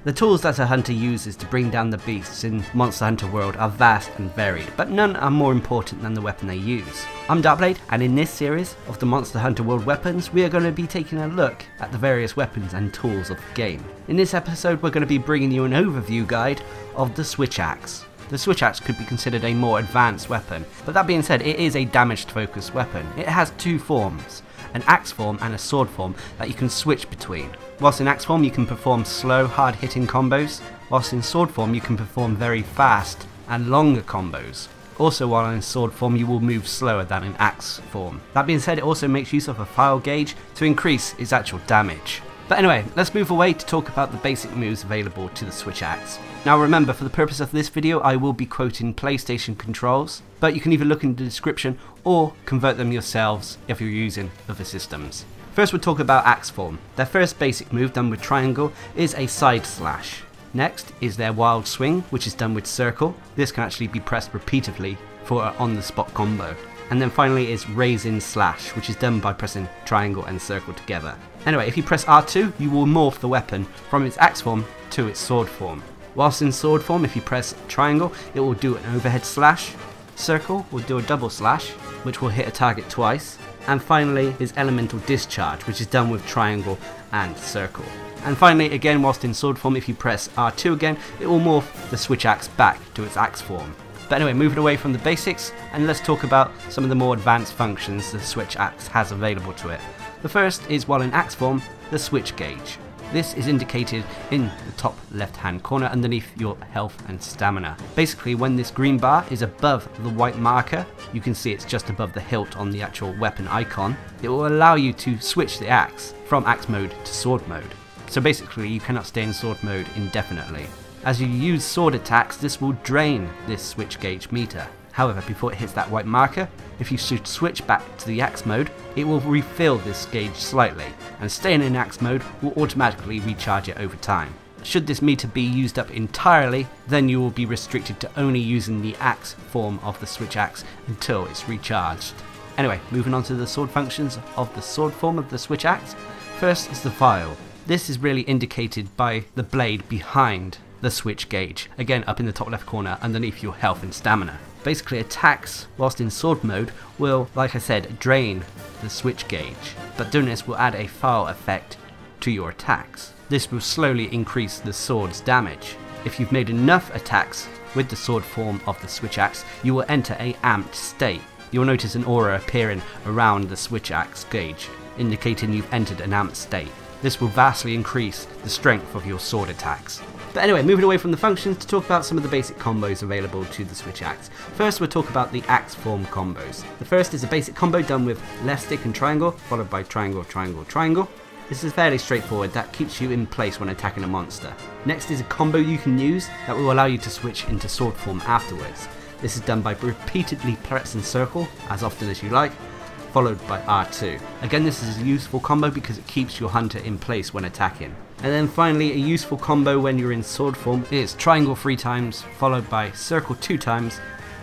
The tools that a hunter uses to bring down the beasts in Monster Hunter World are vast and varied, but none are more important than the weapon they use. I'm Darcblade, and in this series of the Monster Hunter World weapons, we are going to be taking a look at the various weapons and tools of the game. In this episode, we're going to be bringing you an overview guide of the Switch Axe. The Switch Axe could be considered a more advanced weapon, but that being said, it is a damage focused weapon. It has two forms, an axe form and a sword form that you can switch between. Whilst in axe form you can perform slow, hard hitting combos, whilst in sword form you can perform very fast and longer combos. Also, while in sword form you will move slower than in axe form. That being said, it also makes use of a file gauge to increase its actual damage. But anyway, let's move away to talk about the basic moves available to the Switch Axe. Now remember, for the purpose of this video I will be quoting PlayStation controls, but you can either look in the description or convert them yourselves if you're using other systems. First we'll talk about axe form. Their first basic move done with triangle is a side slash. Next is their wild swing, which is done with circle. This can actually be pressed repeatedly for an on the spot combo. And then finally is raise-in slash, which is done by pressing triangle and circle together. Anyway, if you press R2, you will morph the weapon from its axe form to its sword form. Whilst in sword form, if you press triangle, it will do an overhead slash. Circle will do a double slash, which will hit a target twice. And finally is elemental discharge, which is done with triangle and circle. And finally, again, whilst in sword form, if you press R2 again, it will morph the Switch Axe back to its axe form. But anyway, moving away from the basics, and let's talk about some of the more advanced functions the Switch Axe has available to it. The first is, while in axe form, the switch gauge. This is indicated in the top left hand corner underneath your health and stamina. Basically, when this green bar is above the white marker, you can see it's just above the hilt on the actual weapon icon, it will allow you to switch the axe from axe mode to sword mode. So basically you cannot stay in sword mode indefinitely. As you use sword attacks, this will drain this switch gauge meter. However, before it hits that white marker, if you should switch back to the axe mode, it will refill this gauge slightly, and staying in axe mode will automatically recharge it over time. Should this meter be used up entirely, then you will be restricted to only using the axe form of the Switch Axe until it's recharged. Anyway, moving on to the sword functions of the sword form of the Switch Axe. First is the file. This is really indicated by the blade behind the switch gauge, again up in the top left corner underneath your health and stamina. Basically, attacks whilst in sword mode will, like I said, drain the switch gauge, but doing this will add a file effect to your attacks. This will slowly increase the sword's damage. If you've made enough attacks with the sword form of the Switch Axe, you will enter a amped state. You'll notice an aura appearing around the Switch Axe gauge, indicating you've entered an amped state. This will vastly increase the strength of your sword attacks. But anyway, moving away from the functions to talk about some of the basic combos available to the Switch Axe. First we'll talk about the axe form combos. The first is a basic combo done with left stick and triangle, followed by triangle, triangle, triangle. This is fairly straightforward, that keeps you in place when attacking a monster. Next is a combo you can use that will allow you to switch into sword form afterwards. This is done by repeatedly pressing circle as often as you like, followed by R2. Again, this is a useful combo because it keeps your hunter in place when attacking. And then finally, a useful combo when you're in sword form is triangle 3 times, followed by circle 2 times,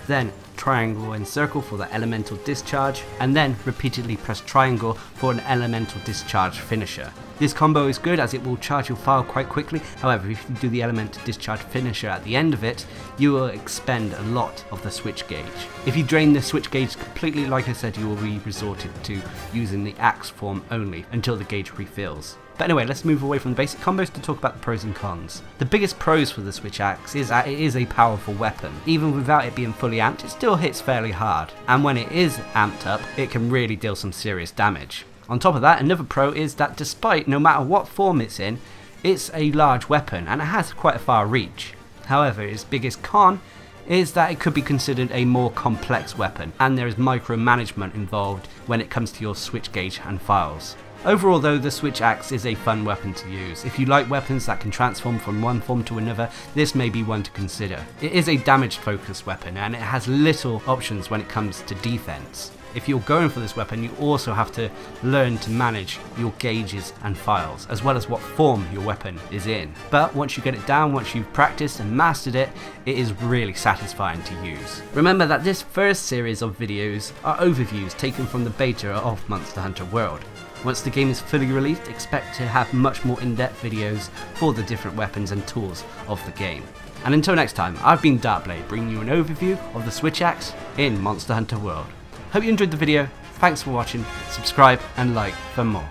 then triangle and circle for the elemental discharge, and then repeatedly press triangle for an elemental discharge finisher. This combo is good as it will charge your file quite quickly. However, if you do the elemental discharge finisher at the end of it, you will expend a lot of the switch gauge. If you drain the switch gauge completely, like I said, you will be resorted to using the axe form only until the gauge refills. But anyway, let's move away from the basic combos to talk about the pros and cons. The biggest pros for the Switch Axe is that it is a powerful weapon. Even without it being fully amped, it still hits fairly hard. And when it is amped up, it can really deal some serious damage. On top of that, another pro is that despite no matter what form it's in, it's a large weapon and it has quite a far reach. However, its biggest con is that it could be considered a more complex weapon, and there is micromanagement involved when it comes to your switch gauge and files. Overall though, the Switch Axe is a fun weapon to use. If you like weapons that can transform from one form to another, this may be one to consider. It is a damage focused weapon and it has little options when it comes to defense. If you're going for this weapon, you also have to learn to manage your gauges and files, as well as what form your weapon is in. But once you get it down, once you've practiced and mastered it, it is really satisfying to use. Remember that this first series of videos are overviews taken from the beta of Monster Hunter World. Once the game is fully released, expect to have much more in-depth videos for the different weapons and tools of the game. And until next time, I've been Darcblade, bringing you an overview of the Switch axe in Monster Hunter World. Hope you enjoyed the video, thanks for watching, subscribe and like for more.